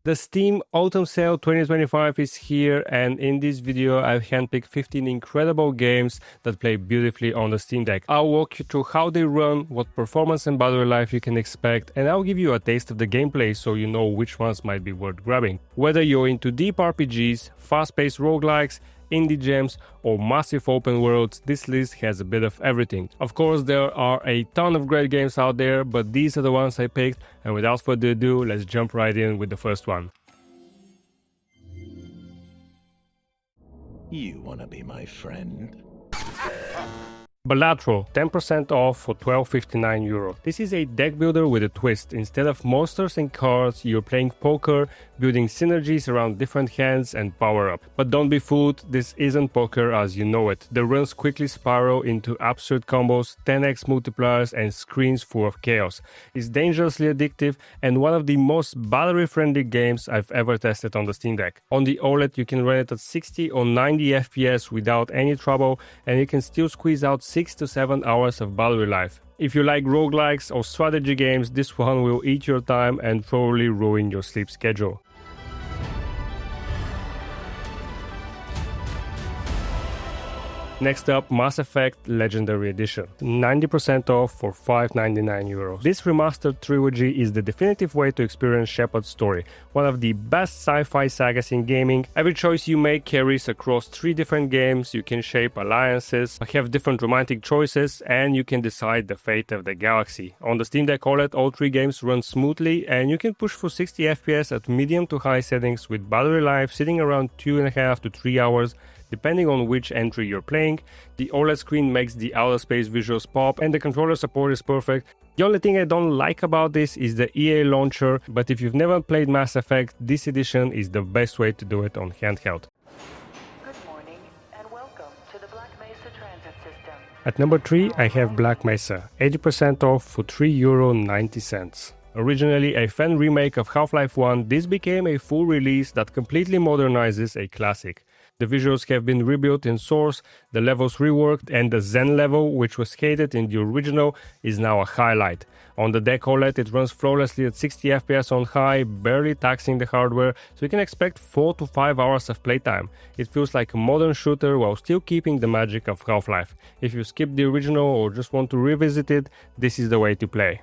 The Steam Autumn Sale 2025 is here, and in this video I've handpicked 15 incredible games that play beautifully on the Steam Deck. I'll walk you through how they run, what performance and battery life you can expect, and I'll give you a taste of the gameplay so you know which ones might be worth grabbing. Whether you're into deep RPGs, fast-paced roguelikes, indie gems or massive open worlds, this list has a bit of everything. Of course, there are a ton of great games out there, but these are the ones I picked, and without further ado, let's jump right in with the first one. You wanna be my friend? Balatro, 10% off for €12.59. This is a deck builder with a twist. Instead of monsters and cards, you're playing poker, building synergies around different hands and power up. But don't be fooled, this isn't poker as you know it. The runs quickly spiral into absurd combos, 10x multipliers and screens full of chaos. It's dangerously addictive and one of the most battery-friendly games I've ever tested on the Steam Deck. On the OLED you can run it at 60 or 90 FPS without any trouble, and you can still squeeze out 6 to 7 hours of battery life. If you like roguelikes or strategy games, this one will eat your time and probably ruin your sleep schedule. Next up, Mass Effect Legendary Edition, 90% off for €5.99. This remastered trilogy is the definitive way to experience Shepard's story, one of the best sci-fi sagas in gaming. Every choice you make carries across 3 different games, you can shape alliances, have different romantic choices, and you can decide the fate of the galaxy. On the Steam Deck OLED, all 3 games run smoothly, and you can push for 60 FPS at medium to high settings with battery life sitting around 2.5 to 3 hours, depending on which entry you're playing. The OLED screen makes the outer space visuals pop and the controller support is perfect. The only thing I don't like about this is the EA launcher, but if you've never played Mass Effect, this edition is the best way to do it on handheld. Good morning and welcome to the Black Mesa Transit System. At number 3 I have Black Mesa, 80% off for €3.90. Originally a fan remake of Half-Life 1, this became a full release that completely modernizes a classic. The visuals have been rebuilt in Source, the levels reworked, and the Zen level, which was hated in the original, is now a highlight. On the deck OLED it runs flawlessly at 60 FPS on high, barely taxing the hardware, so you can expect 4 to 5 hours of playtime. It feels like a modern shooter while still keeping the magic of Half-Life. If you skip the original or just want to revisit it, this is the way to play.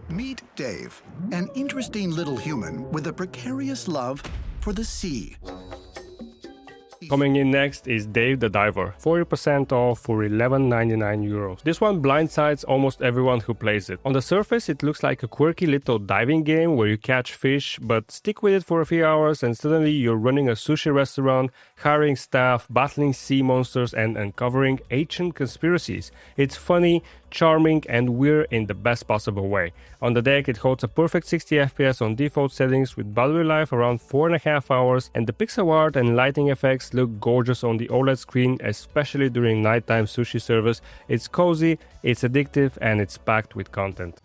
Meet Dave, an interesting little human with a precarious love for the sea. Coming in next is Dave the Diver, 40% off for €11.99. This one blindsides almost everyone who plays it. On the surface it looks like a quirky little diving game where you catch fish, but stick with it for a few hours and suddenly you're running a sushi restaurant, hiring staff, battling sea monsters and uncovering ancient conspiracies. It's funny, charming and weird in the best possible way. On the deck it holds a perfect 60 FPS on default settings with battery life around 4.5 hours, and the pixel art and lighting effects look gorgeous on the OLED screen, especially during nighttime sushi service. It's cozy, it's addictive and it's packed with content.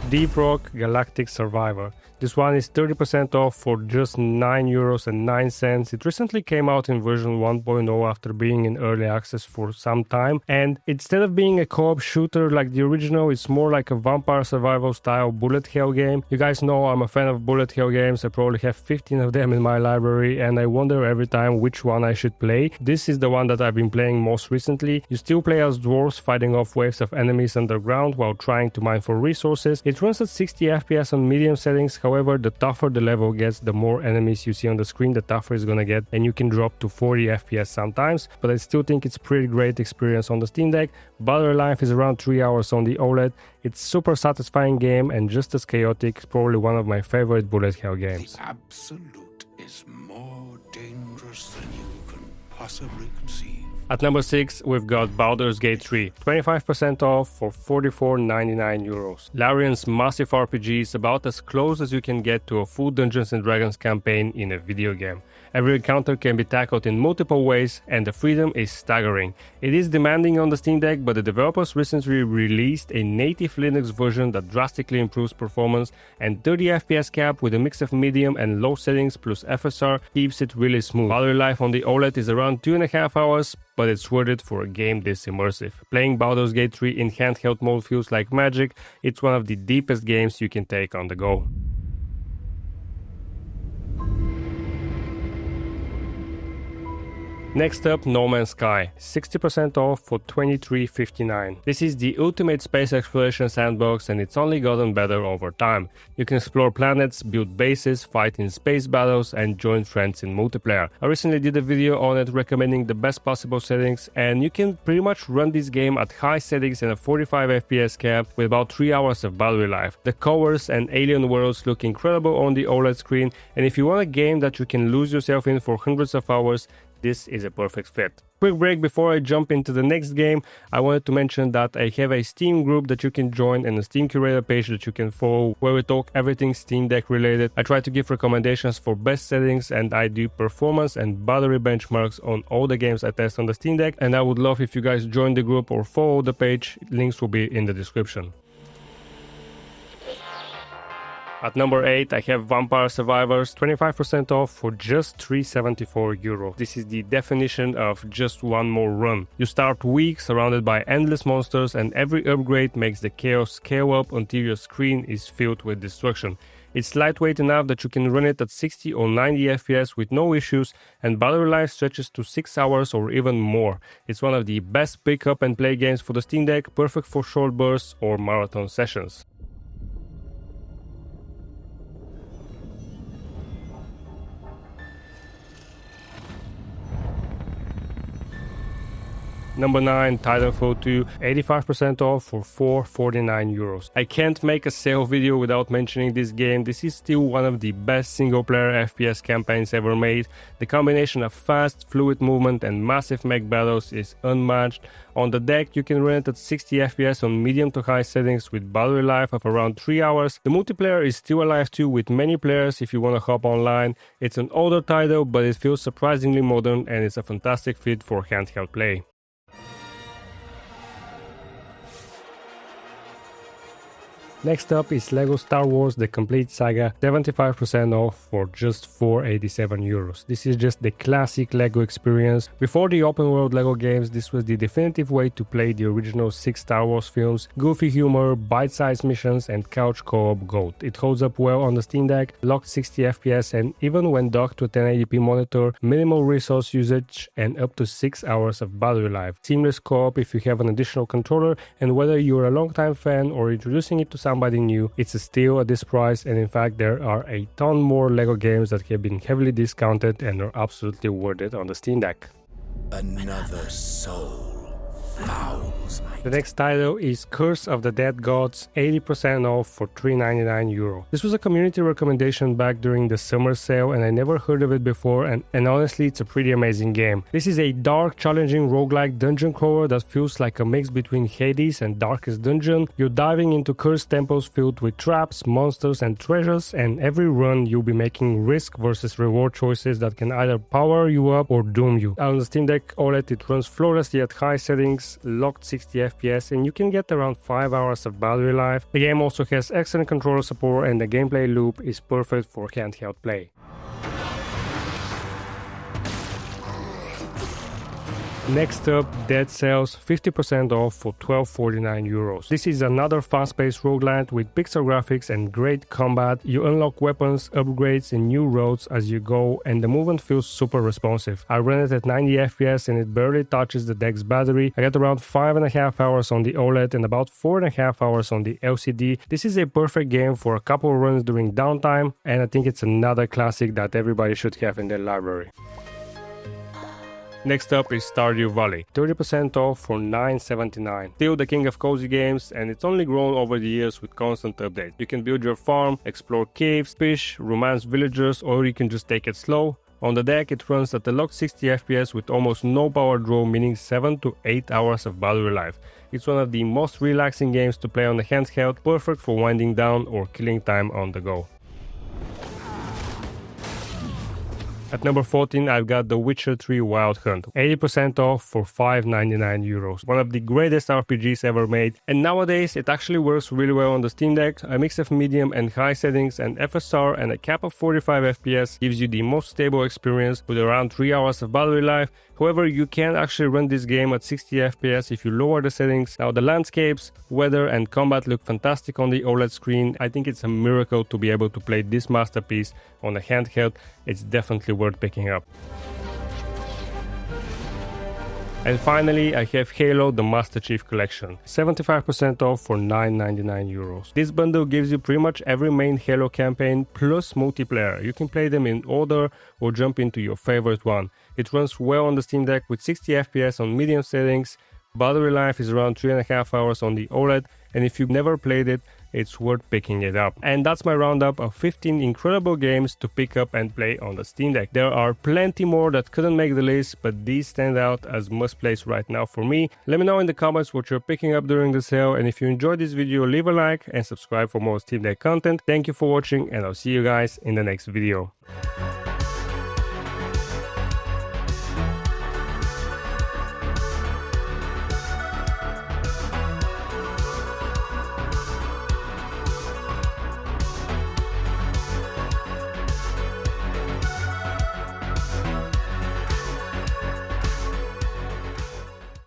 Deep Rock Galactic Survivor. This one is 30% off for just €9.09. It recently came out in version 1.0 after being in early access for some time, and instead of being a co-op shooter like the original, it's more like a vampire survival style bullet hell game. You guys know I'm a fan of bullet hell games. I probably have 15 of them in my library and I wonder every time which one I should play. This is the one that I've been playing most recently. You still play as dwarves fighting off waves of enemies underground while trying to mine for resources. It runs at 60 FPS on medium settings. However, the tougher the level gets, the more enemies you see on the screen, the tougher it's gonna get, and you can drop to 40 FPS sometimes, but I still think it's pretty great experience on the Steam Deck. Battery life is around 3 hours on the OLED. It's super satisfying game and just as chaotic. It's probably one of my favorite bullet hell games. The absolute is more dangerous than you can possibly conceive. At number 6, we've got Baldur's Gate 3, 25% off for €44.99. Larian's massive RPG is about as close as you can get to a full Dungeons & Dragons campaign in a video game. Every encounter can be tackled in multiple ways and the freedom is staggering. It is demanding on the Steam Deck, but the developers recently released a native Linux version that drastically improves performance, and 30 FPS cap with a mix of medium and low settings plus FSR keeps it really smooth. Battery life on the OLED is around 2.5 hours, but it's worth it for a game this immersive. Playing Baldur's Gate 3 in handheld mode feels like magic. It's one of the deepest games you can take on the go. Next up, No Man's Sky, 60% off for $23.59. This is the ultimate space exploration sandbox and it's only gotten better over time. You can explore planets, build bases, fight in space battles and join friends in multiplayer. I recently did a video on it recommending the best possible settings and you can pretty much run this game at high settings and a 45 FPS cap with about 3 hours of battery life. The covers and alien worlds look incredible on the OLED screen, and if you want a game that you can lose yourself in for hundreds of hours, this is a perfect fit. Quick break before I jump into the next game. I wanted to mention that I have a Steam group that you can join and a Steam Curator page that you can follow where we talk everything Steam Deck related. I try to give recommendations for best settings and I do performance and battery benchmarks on all the games I test on the Steam Deck, and I would love if you guys join the group or follow the page. Links will be in the description. At number 8, I have Vampire Survivors, 25% off for just €374. This is the definition of just one more run. You start weak, surrounded by endless monsters, and every upgrade makes the chaos scale up until your screen is filled with destruction. It's lightweight enough that you can run it at 60 or 90 FPS with no issues, and battery life stretches to 6 hours or even more. It's one of the best pick up and play games for the Steam Deck, perfect for short bursts or marathon sessions. Number 9, Titanfall 2, 85% off for €449. I can't make a sale video without mentioning this game. This is still one of the best single-player FPS campaigns ever made. The combination of fast, fluid movement and massive mech battles is unmatched. On the deck, you can run it at 60 FPS on medium to high settings with battery life of around 3 hours. The multiplayer is still alive too with many players if you want to hop online. It's an older title, but it feels surprisingly modern and it's a fantastic fit for handheld play. Next up is LEGO Star Wars The Complete Saga, 75% off for just €487. This is just the classic LEGO experience. Before the open world LEGO games, this was the definitive way to play the original 6 Star Wars films. Goofy humor, bite-sized missions and couch co-op gold. It holds up well on the Steam Deck, locked 60 FPS and even when docked to a 1080p monitor, minimal resource usage and up to 6 hours of battery life. Seamless co-op if you have an additional controller, and whether you're a long-time fan or introducing it to somebody new, it's a steal at this price, and in fact there are a ton more LEGO games that have been heavily discounted and are absolutely worth it on the Steam Deck. Another soul fouls my... The next title is Curse of the Dead Gods, 80% off for €399. This was a community recommendation back during the summer sale and I never heard of it before, and honestly it's a pretty amazing game. This is a dark, challenging roguelike dungeon crawler that feels like a mix between Hades and Darkest Dungeon. You're diving into cursed temples filled with traps, monsters and treasures, and every run you'll be making risk versus reward choices that can either power you up or doom you. On the Steam Deck OLED it runs flawlessly at high settings, locked 60 FPS, and you can get around 5 hours of battery life. The game also has excellent controller support and the gameplay loop is perfect for handheld play. Next up, Dead Cells, 50% off for €12.49. This is another fast-paced roguelite with pixel graphics and great combat. You unlock weapons, upgrades and new roads as you go, and the movement feels super responsive. I ran it at 90 FPS and it barely touches the deck's battery. I got around 5.5 hours on the OLED and about 4.5 hours on the LCD. This is a perfect game for a couple of runs during downtime, and I think it's another classic that everybody should have in their library. Next up is Stardew Valley, 30% off for $9.79. Still the king of cozy games, and it's only grown over the years with constant updates. You can build your farm, explore caves, fish, romance villagers, or you can just take it slow. On the deck it runs at a locked 60 FPS with almost no power draw, meaning 7 to 8 hours of battery life. It's one of the most relaxing games to play on the handheld, perfect for winding down or killing time on the go. At number 14, I've got The Witcher 3 Wild Hunt, 80% off for €5.99. One of the greatest RPGs ever made, and nowadays it actually works really well on the Steam Deck. A mix of medium and high settings and FSR and a cap of 45 FPS gives you the most stable experience with around 3 hours of battery life. However, you can actually run this game at 60 FPS if you lower the settings. Now the landscapes, weather and combat look fantastic on the OLED screen. I think it's a miracle to be able to play this masterpiece on a handheld. It's definitely worth picking up. And finally, I have Halo the Masterchief collection, 75% off for €9.99. This bundle gives you pretty much every main Halo campaign plus multiplayer. You can play them in order or jump into your favorite one. It runs well on the Steam Deck with 60 FPS on medium settings. Battery life is around 3.5 hours on the OLED, and if you've never played it, it's worth picking it up. And that's my roundup of 15 incredible games to pick up and play on the Steam Deck. There are plenty more that couldn't make the list, but these stand out as must-plays right now for me. Let me know in the comments what you're picking up during the sale, and if you enjoyed this video, leave a like and subscribe for more Steam Deck content. Thank you for watching, and I'll see you guys in the next video.